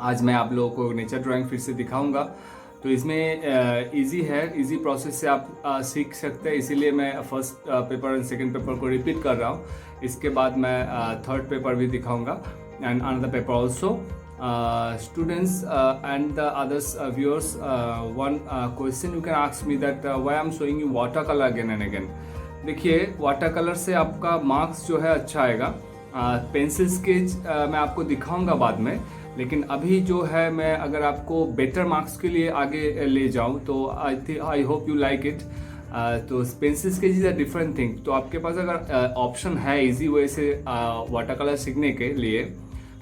आज मैं आप लोगों को नेचर ड्राइंग फिर से दिखाऊंगा। तो इसमें इजी है, इजी प्रोसेस से आप सीख सकते हैं, इसीलिए मैं first paper and second paper को रिपीट कर रहा हूँ। इसके बाद मैं थर्ड पेपर भी दिखाऊंगा and another paper also. Students and the others viewers, one question you can ask me that why I'm showing you watercolor again and again। देखिए, वाटर कलर से आपका मार्क्स जो है अच्छा आएगा। पेंसिल स्केच मैं आपको दिखाऊंगा बाद में, लेकिन अभी जो है मैं अगर आपको बेटर मार्क्स के लिए आगे ले जाऊं तो I hope you like it. तो pencil sketch is a different thing. तो आपके पास अगर ऑप्शन है इजी वे से वाटर कलर सीखने के लिए,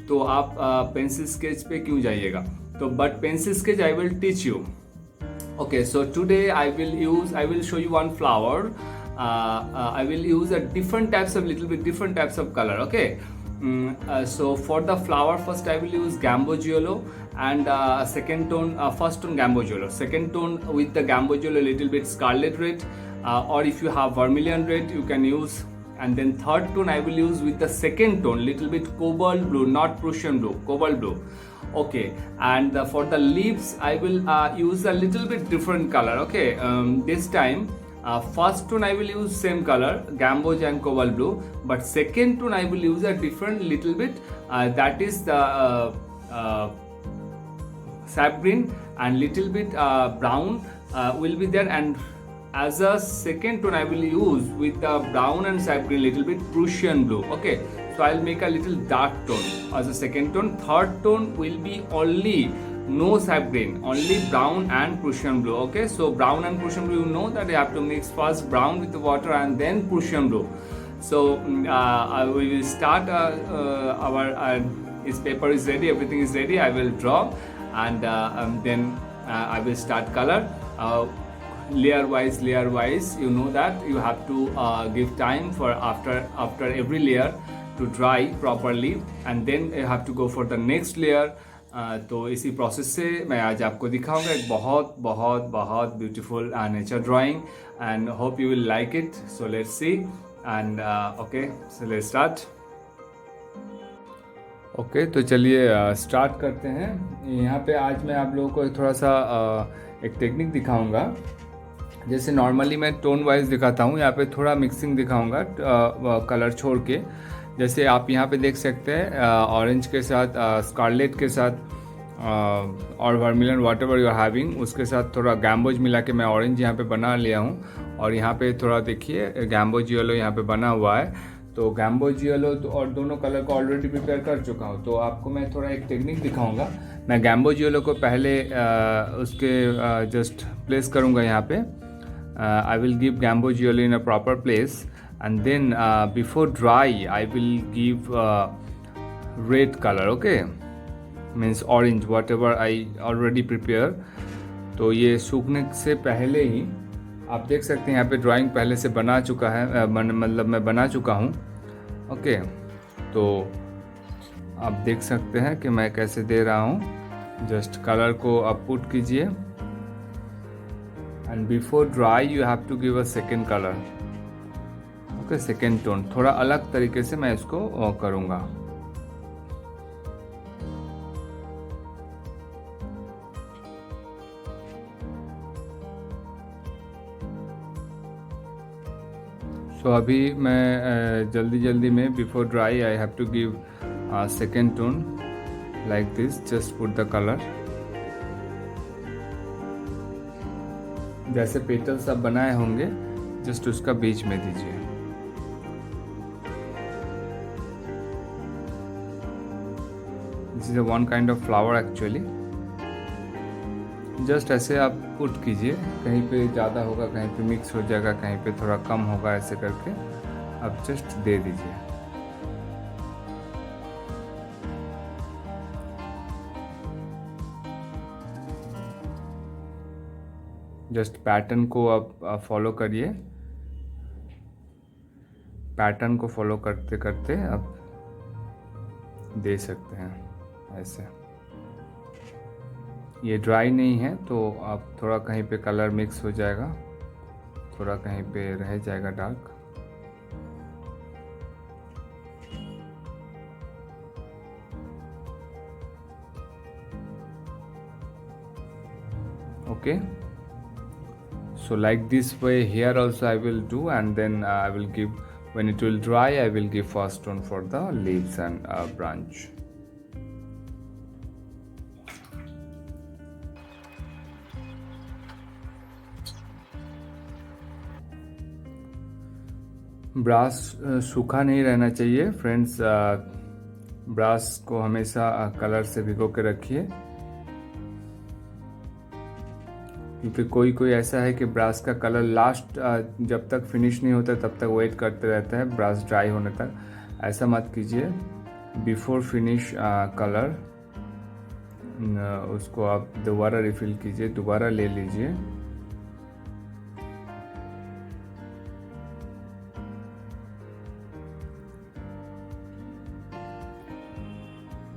तो आप पेंसिल स्केच पे क्यों जाइएगा। तो but pencil sketch I will teach you. Okay, so today I will show you one flower. I will use a different types of color. Okay. So for the flower, first I will use Gambogiolo and second tone, first tone Gambogiolo, second tone with the Gambogiolo little bit scarlet red, or if you have vermilion red you can use, and then third tone I will use with the second tone little bit cobalt blue, not Prussian blue, cobalt blue. Okay, and for the leaves I will use a little bit different color. Okay, this time first tone I will use same color, Gamboge and cobalt blue, but second tone I will use a different little bit, that is the sap green, and little bit brown will be there, and as a second tone I will use with the brown and sap green little bit Prussian blue. Okay, so I'll make a little dark tone as a second tone. Third tone will be only no sap green, only brown and Prussian blue. Okay, so brown and Prussian blue, you know that you have to mix first brown with the water and then Prussian blue. So we will start our this paper is ready, everything is ready. I will draw, and then I will start color. Layer wise, you know that you have to give time for after every layer to dry properly, and then you have to go for the next layer. तो इसी process से मैं आज आपको दिखाऊंगा एक बहुत बहुत बहुत beautiful nature drawing, and hope you will like it. So let's see, and okay, so let's start. Okay, तो चलिए स्टार्ट करते हैं। यहाँ पे आज मैं आप लोगों को थोड़ा सा एक टेक्निक दिखाऊंगा। जैसे नॉर्मली मैं टोन वाइज दिखाता हूँ, यहाँ पे थोड़ा मिक्सिंग दिखाऊंगा कलर छोड़ के। जैसे आप यहाँ पे देख सकते हैं ऑरेंज के साथ स्कारलेट के साथ और vermilion whatever you are having, उसके साथ थोड़ा गैम्बोज मिला के मैं ऑरेंज यहाँ पे बना लिया हूँ। और यहाँ पे थोड़ा देखिए गैम्बोज येलो यहाँ पे बना हुआ है। तो गैम्बोज येलो तो और दोनों कलर को ऑलरेडी प्रिपेयर कर चुका हूँ। तो आपको मैं थोड़ा एक टेक्निक दिखाऊंगा। मैं गैम्बोज येलो को पहले उसके जस्ट प्लेस करूँगा यहाँ पे। I will give Gamboge yellow in a proper place, and then before dry I will give red color. Okay, means orange, whatever I already prepare. तो ये सूखने से पहले ही आप देख सकते हैं यहाँ पे ड्राइंग पहले से बना चुका है, मतलब मैं बना चुका हूँ। ओके, तो आप देख सकते हैं कि मैं कैसे दे रहा हूँ। जस्ट कलर को आप पुट कीजिए, and before dry you have to give a second color. Okay, second tone थोड़ा अलग तरीके से मैं इसको करूँगा। So अभी मैं जल्दी में before dry I have to give second tone like this, just put the color। जैसे पेटल्स आप बनाए होंगे जस्ट उसका बीच में दीजिए। This is one kind of flower actually. Just ऐसे आप पुट कीजिए, कहीं पे ज़्यादा होगा, कहीं पे मिक्स हो जाएगा, कहीं पे थोड़ा कम होगा, ऐसे करके आप जस्ट दे दीजिए। जस्ट पैटर्न को आप फॉलो करिए। पैटर्न को फॉलो करते करते आप दे सकते हैं ऐसे। ये ड्राई नहीं है तो आप थोड़ा कहीं पे कलर मिक्स हो जाएगा, थोड़ा कहीं पे रह जाएगा dark. Okay, so like this way here also I will do, and then I will give, when it will dry, I will give first tone for the leaves and branch. Brush सूखा नहीं रहना चाहिए friends, brush को हमेशा colour से भिगो के रखिए, क्योंकि कोई कोई ऐसा है कि ब्रश का कलर लास्ट जब तक फिनिश नहीं होता तब तक वेट करते रहते हैं ब्रश ड्राई होने तक। ऐसा मत कीजिए, बिफोर फिनिश कलर उसको आप दोबारा रिफिल कीजिए, दोबारा ले लीजिए।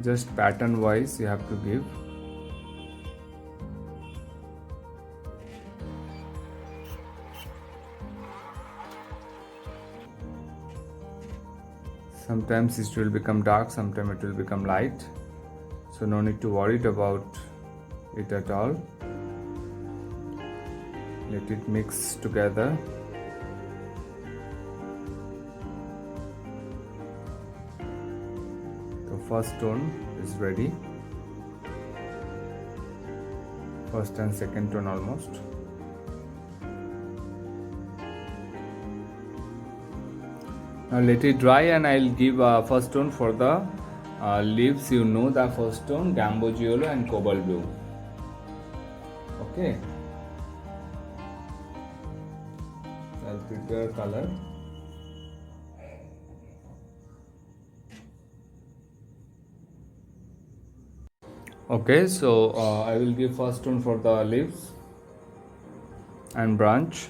Just pattern wise you have to give. Sometimes it will become dark, sometimes it will become light, so no need to worry about it at all. Let it mix together. The first tone is ready, first and second tone almost. Now let it dry and I'll give first tone for the leaves. You know the first tone, Gambogiolo and Cobalt Blue. Okay, I'll prepare color. Okay, so I will give first tone for the leaves and branch.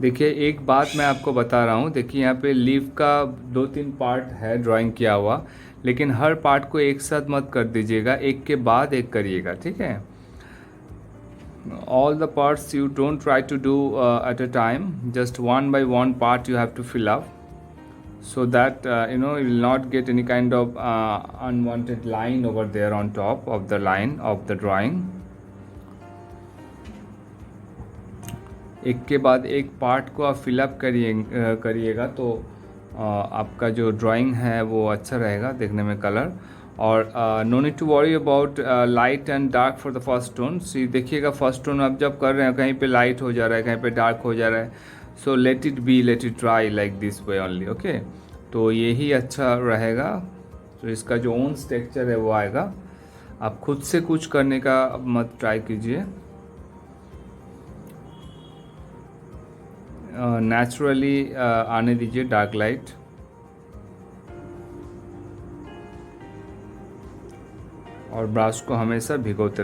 देखिए एक बात मैं आपको बता रहा हूँ, देखिए यहाँ पे लीफ का 2-3 पार्ट है ड्राइंग किया हुआ, लेकिन हर पार्ट को एक साथ मत कर दीजिएगा, एक के बाद एक करिएगा, ठीक है। All the parts you don't try to do at a time, just one by one part you have to fill up, so that you will not get any kind of unwanted line over there on top of the line of the drawing. एक के बाद एक part को आप fill up करिएगा तो आपका जो ड्राइंग है वो अच्छा रहेगा देखने में कलर। और no need to worry about light and dark for the first tone. See देखिएगा फर्स्ट टोन आप जब कर रहे हैं कहीं पे लाइट हो जा रहा है, कहीं पे डार्क हो जा रहा है, so let it be, let it dry like this way only, okay. तो यही अच्छा रहेगा। तो इसका जो ओन टेक्सचर है वो आएगा। आप खुद से कुछ करने का मत ट्राई कीजिए, नेचुरली आने दीजिए डार्क लाइट। और ब्रश को हमेशा भिगोते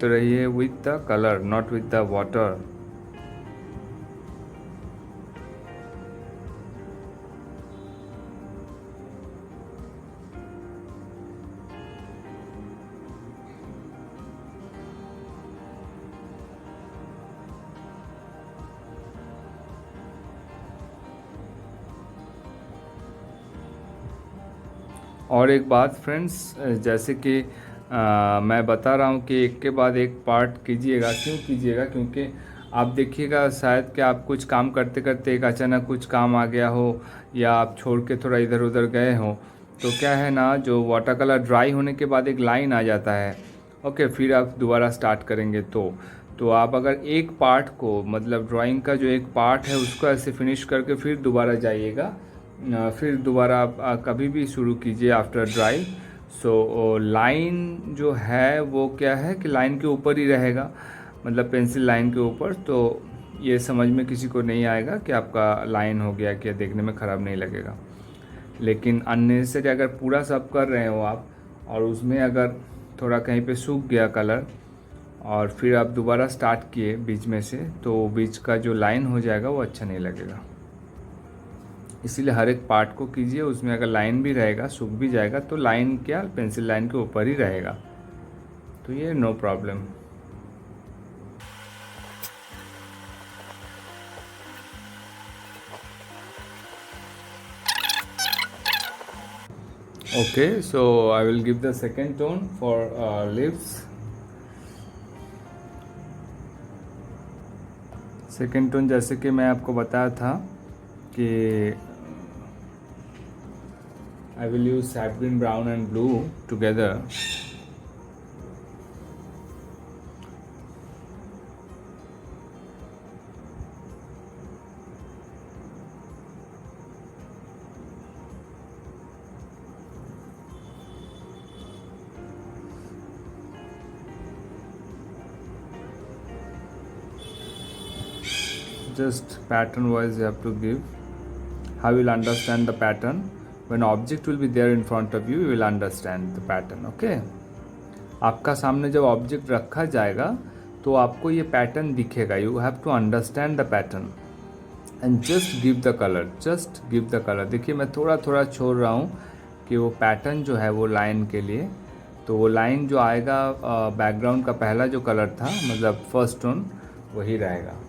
रहिए with the colour, not with the water. और एक बात फ्रेंड्स, जैसे कि मैं बता रहा हूँ कि एक के बाद एक पार्ट कीजिएगा। क्यों कीजिएगा? क्योंकि आप देखिएगा शायद कि आप कुछ काम करते करते एक अचानक कुछ काम आ गया हो या आप छोड़ के थोड़ा इधर उधर गए हो, तो क्या है ना, जो वाटर कलर ड्राई होने के बाद एक लाइन आ जाता है, ओके, फिर आप दोबारा स्टार्ट करेंगे तो आप अगर एक पार्ट को, मतलब ड्राइंग का जो एक पार्ट है उसको ऐसे फिनिश करके फिर दोबारा जाइएगा, फिर दोबारा आप कभी भी शुरू कीजिए आफ्टर ड्राई। सो लाइन जो है वो क्या है कि लाइन के ऊपर ही रहेगा, मतलब पेंसिल लाइन के ऊपर, तो ये समझ में किसी को नहीं आएगा कि आपका लाइन हो गया, कि देखने में ख़राब नहीं लगेगा। लेकिन अननेसेसरी अगर पूरा सब कर रहे हो आप और उसमें अगर थोड़ा कहीं पे सूख गया कलर और फिर आप दोबारा स्टार्ट किए बीच में से, तो बीच का जो लाइन हो जाएगा वो अच्छा नहीं लगेगा। इसीलिए हर एक पार्ट को कीजिए, उसमें अगर लाइन भी रहेगा, सूख भी जाएगा, तो लाइन क्या पेंसिल लाइन के ऊपर ही रहेगा, तो ये no problem. Okay, so I will give the second tone for lips. Second tone जैसे कि मैं आपको बताया था कि I will use sap green, brown and blue together. Just pattern wise you have to give. How you will understand the pattern? When object will be there in front of you, you will understand the pattern. Okay? आपका सामने जब object रखा जाएगा तो आपको ये pattern दिखेगा. You have to understand the pattern and just give the color. Just give the color. देखिए मैं थोड़ा थोड़ा छोड़ रहा हूँ कि वो पैटर्न जो है वो लाइन के लिए, तो वो लाइन जो आएगा बैकग्राउंड का पहला जो कलर था, मतलब फर्स्ट टोन, वही रहेगा.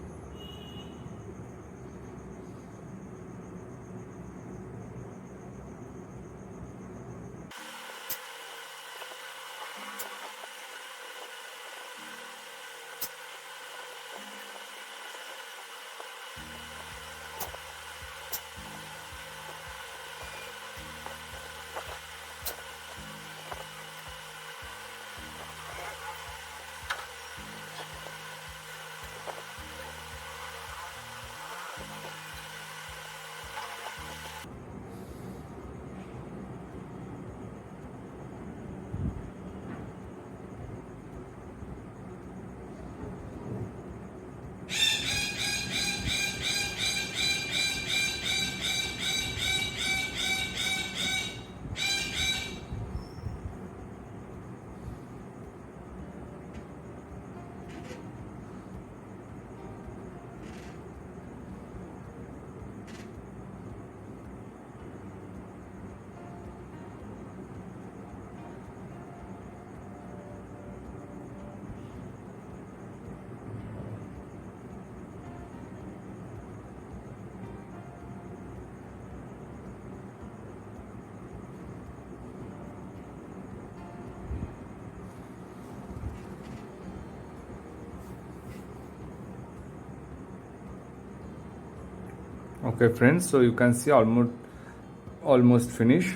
Okay friends, so you can see almost finish.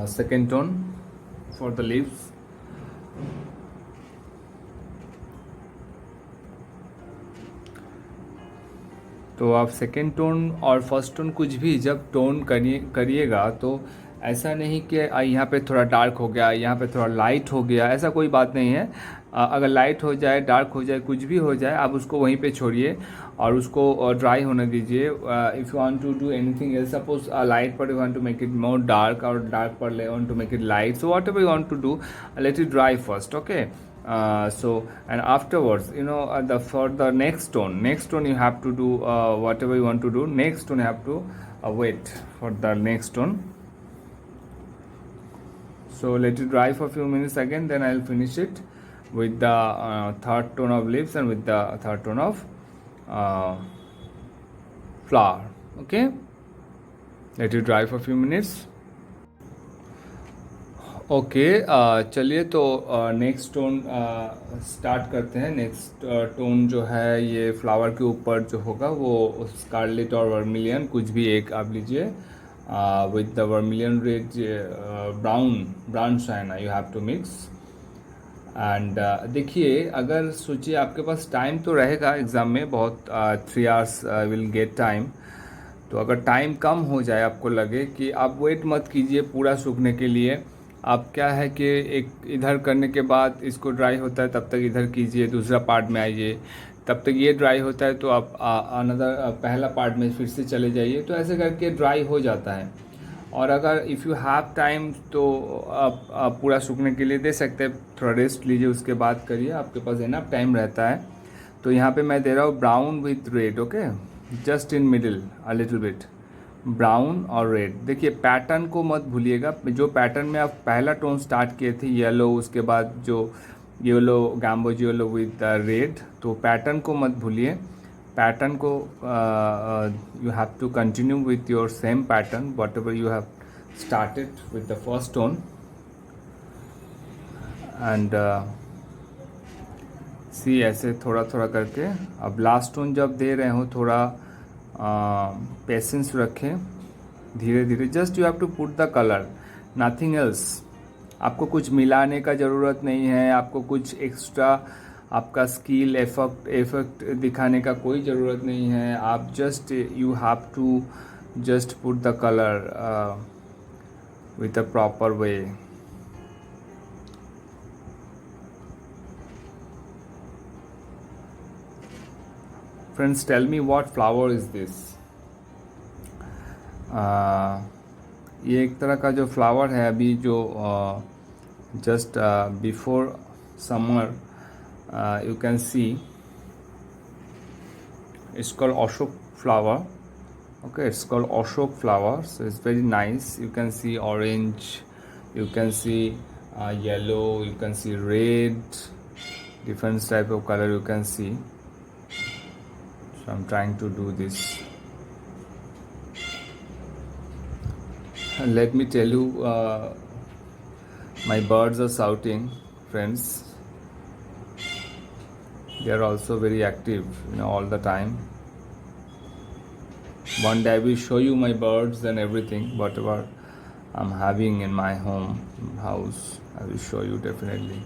Second tone for the leaves. तो आप सेकेंड टोन और फर्स्ट टोन कुछ भी जब टोन करिएगा तो ऐसा नहीं कि यहाँ पे थोड़ा डार्क हो गया, यहाँ पे थोड़ा लाइट हो गया, ऐसा कोई बात नहीं है. अगर लाइट हो जाए, डार्क हो जाए, कुछ भी हो जाए, आप उसको वहीं पे छोड़िए और उसको ड्राई होने दीजिए. If you want to do anything else, suppose light पर you want to make it more dark और डार्क पर you want to make it light, so whatever you want to do, let it dry first. Okay. So and afterwards, for the next tone you have to do whatever you want to do. Next tone you have to wait for the next tone. So let it dry for a few minutes again, then I'll finish it with the third tone of leaves and with the third tone of flower. Okay, let it dry for a few minutes. Okay, चलिए तो next tone start करते हैं. Next tone जो है ये flower के ऊपर जो होगा वो स्कारलेट और वर्मिलियन, कुछ भी एक आप लीजिए. With the vermilion red brown shine you have to mix. And देखिए, अगर सोचिए आपके पास टाइम तो रहेगा एग्ज़ाम में बहुत, 3 hours विल गेट टाइम. तो अगर टाइम कम हो जाए, आपको लगे कि आप वेट मत कीजिए पूरा सूखने के लिए. आप क्या है कि एक इधर करने के बाद इसको ड्राई होता है तब तक इधर कीजिए, दूसरा पार्ट में आइए, तब तक ये ड्राई होता है तो आप अनदर पहला पार्ट में फिर से चले जाइए. तो ऐसे करके ड्राई हो जाता है. और अगर इफ़ यू हैव टाइम तो आप पूरा सूखने के लिए दे सकते हैं, थोड़ा रेस्ट लीजिए उसके बाद करिए, आपके पास इनफ टाइम रहता है। तो यहाँ पे मैं दे रहा हूँ brown with red, okay, just in middle a little bit brown और रेड। देखिए पैटर्न को मत भूलिएगा, जो पैटर्न में आप पहला टोन स्टार्ट किए थे येलो, उसके बाद जो yellow gamboge yellow with red, तो पैटर्न को मत भूलिए। पैटर्न को you have to continue with your same pattern whatever you have started with the first tone and see ऐसे थोड़ा थोड़ा करके। अब लास्ट टोन जब दे रहे हो थोड़ा पेशेंस रखें, धीरे धीरे, just you have to put the colour, nothing else. आपको कुछ मिलाने का ज़रूरत नहीं है, आपको कुछ एक्स्ट्रा आपका स्किल इफेक्ट दिखाने का कोई ज़रूरत नहीं है। आप just you have to just put the colour with a proper way. Friends tell me what flower is this. ये एक तरह का जो फ्लावर है अभी जो just before summer you can see, it's called Ashok flower, okay, it's called Ashok flower, so it's very nice. You can see orange, you can see yellow, you can see red, different type of color you can see. So I'm trying to do this. And let me tell you, my birds are shouting, friends. They are also very active, all the time. One day I will show you my birds and everything, whatever I'm having in my house. I will show you definitely.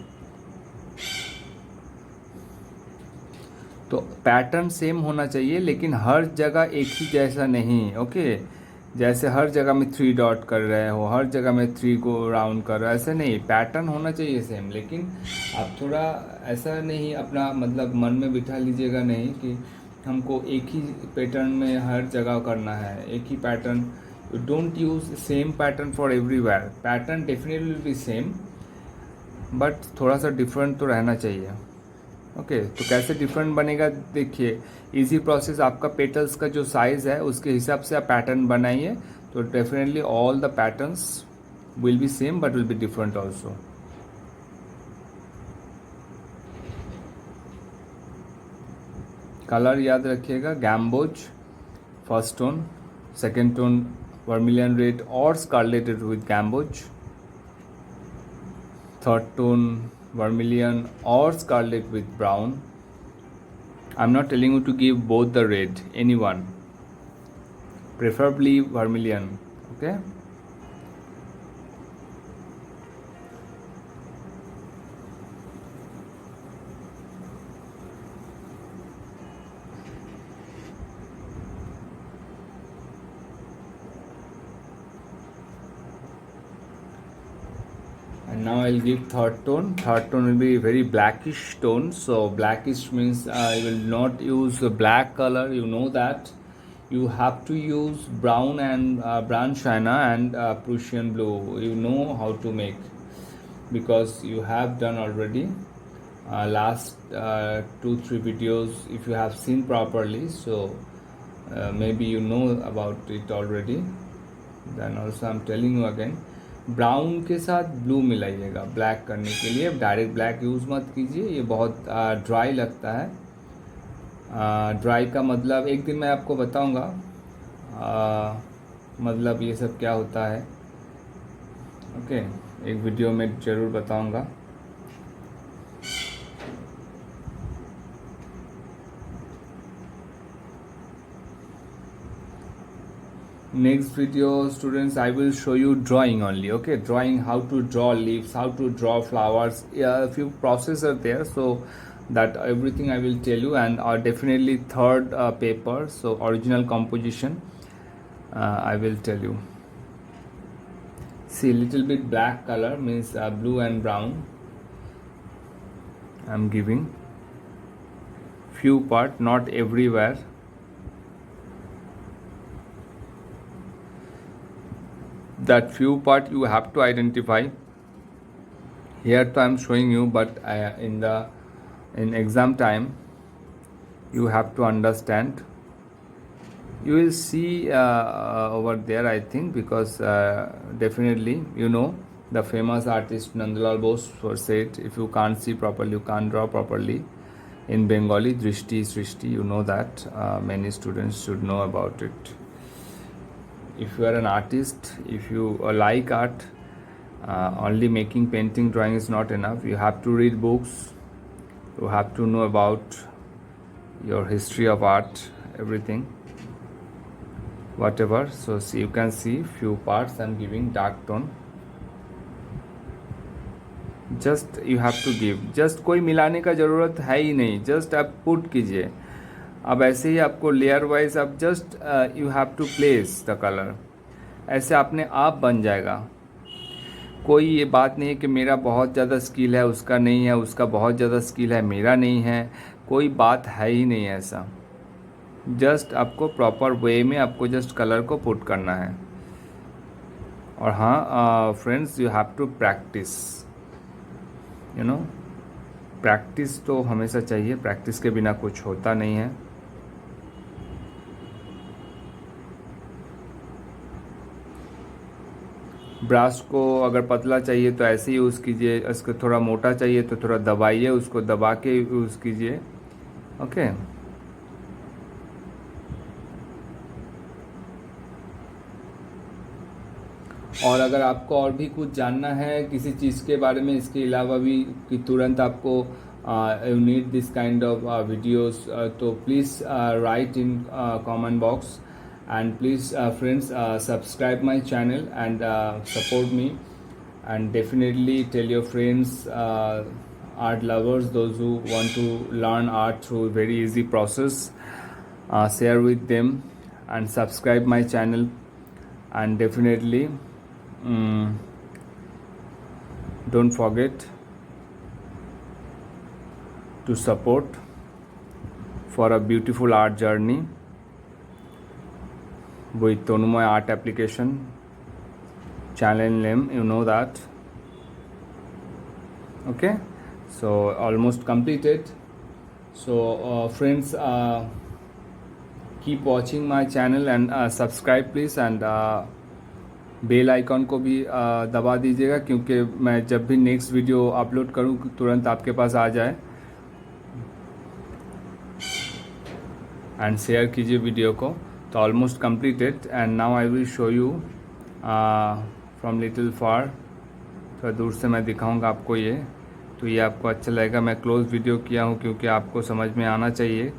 तो pattern same होना चाहिए, लेकिन हर जगह एक ही जैसा नहीं, okay. जैसे हर जगह में 3 डॉट कर रहे हो, हर जगह में 3 को राउंड कर रहे हो, ऐसे नहीं। पैटर्न होना चाहिए सेम, लेकिन आप थोड़ा ऐसा नहीं अपना मतलब मन में बिठा लीजिएगा नहीं कि हमको एक ही पैटर्न में हर जगह करना है, एक ही pattern. You don't use same pattern for everywhere. Pattern definitely will be same, but थोड़ा सा डिफरेंट तो रहना चाहिए, ओके। तो कैसे डिफरेंट बनेगा, देखिए इजी प्रोसेस। आपका पेटल्स का जो साइज़ है उसके हिसाब से आप पैटर्न बनाइए, तो definitely all the patterns will be same but will be different also. Colour याद रखिएगा, gamboge first tone, second tone vermilion red और scarlet with gamboge, third tone vermilion or scarlet with brown. I'm not telling you to give both the red, anyone, preferably vermilion, okay. And now I'll give third tone. Third tone will be very blackish tone. So blackish means I will not use the black color. You know that. You have to use brown and brown china and Prussian blue. You know how to make, because you have done already last 2-3 videos if you have seen properly. So maybe you know about it already. Then also I'm telling you again. Brown के साथ blue मिलाइएगा black करने के लिए। Direct black use मत कीजिए, ये बहुत dry लगता है। ड्राई का मतलब एक दिन मैं आपको बताऊंगा, मतलब ये सब क्या होता है, ओके, एक वीडियो में ज़रूर बताऊंगा। Next video students, I will show you drawing only, okay, drawing, how to draw leaves, how to draw flowers. A few processes are there, so that everything I will tell you. And definitely third paper, so original composition, I will tell you. See, little bit black color means blue and brown I'm giving, few part, not everywhere. that few part you have to identify. Here I am showing you, but in exam time you have to understand. You will see over there, I think, because definitely the famous artist Nandalal Bose said, if you can't see properly, you can't draw properly. In Bengali, drishti srishti, you know that. Many students should know about it. If you are an artist, if you like art, only making painting, drawing is not enough. You have to read books. You have to know about your history of art, everything, whatever. So see, you can see few parts I'm giving dark tone. Just you have to give, just कोई मिलाने का ज़रूरत है ही नहीं, just आप put कीजिए. अब ऐसे ही आपको लेयर वाइज आप just you have to place the colour, ऐसे अपने आप बन जाएगा. कोई ये बात नहीं है कि मेरा बहुत ज़्यादा स्किल है, उसका नहीं है, उसका बहुत ज़्यादा स्किल है, मेरा नहीं है. कोई बात है ही नहीं ऐसा. जस्ट आपको प्रॉपर वे में आपको जस्ट कलर को पुट करना है. और हाँ friends, you have to practise. Practice तो हमेशा चाहिए. प्रैक्टिस के बिना कुछ होता नहीं है. ब्रश को अगर पतला चाहिए तो ऐसे ही यूज़ कीजिए, इसको थोड़ा मोटा चाहिए तो थोड़ा दबाइए, उसको दबा के यूज़ कीजिए. ओके. और अगर आपको और भी कुछ जानना है किसी चीज़ के बारे में, इसके अलावा भी कि तुरंत आपको you need this kind of videos, तो please write in comment box. And please friends subscribe my channel and support me. And definitely tell your friends, art lovers, those who want to learn art through very easy process, share with them and subscribe my channel. And definitely don't forget to support for a beautiful art journey with Tonumoy Art Application. Channel name, you know that. Okay, so almost completed. So friends, keep watching my channel and subscribe please, and bell icon को भी दबा दीजिएगा, क्योंकि मैं जब भी next video upload करूं तुरंत आपके पास आ जाए. एंड शेयर कीजिए वीडियो को. तो almost completed. And now I will show you from little far. थोड़ा दूर से मैं दिखाऊंगा आपको ये, तो ये आपको अच्छा लगेगा. मैं क्लोज वीडियो किया हूँ क्योंकि आपको समझ में आना चाहिए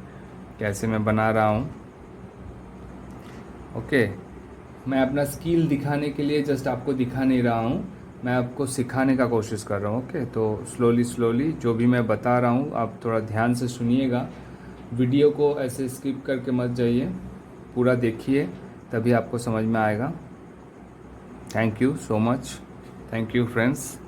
कैसे मैं बना रहा हूँ. ओके. मैं अपना स्किल दिखाने के लिए जस्ट आपको दिखा नहीं रहा हूँ, मैं आपको सिखाने का कोशिश कर रहा हूँ. ओके. तो स्लोली जो भी मैं बता रहा हूँ आप थोड़ा ध्यान से सुनिएगा. वीडियो को ऐसे स्किप करके मत जाइए, पूरा देखिए, तभी आपको समझ में आएगा. Thank you so much. Thank you friends.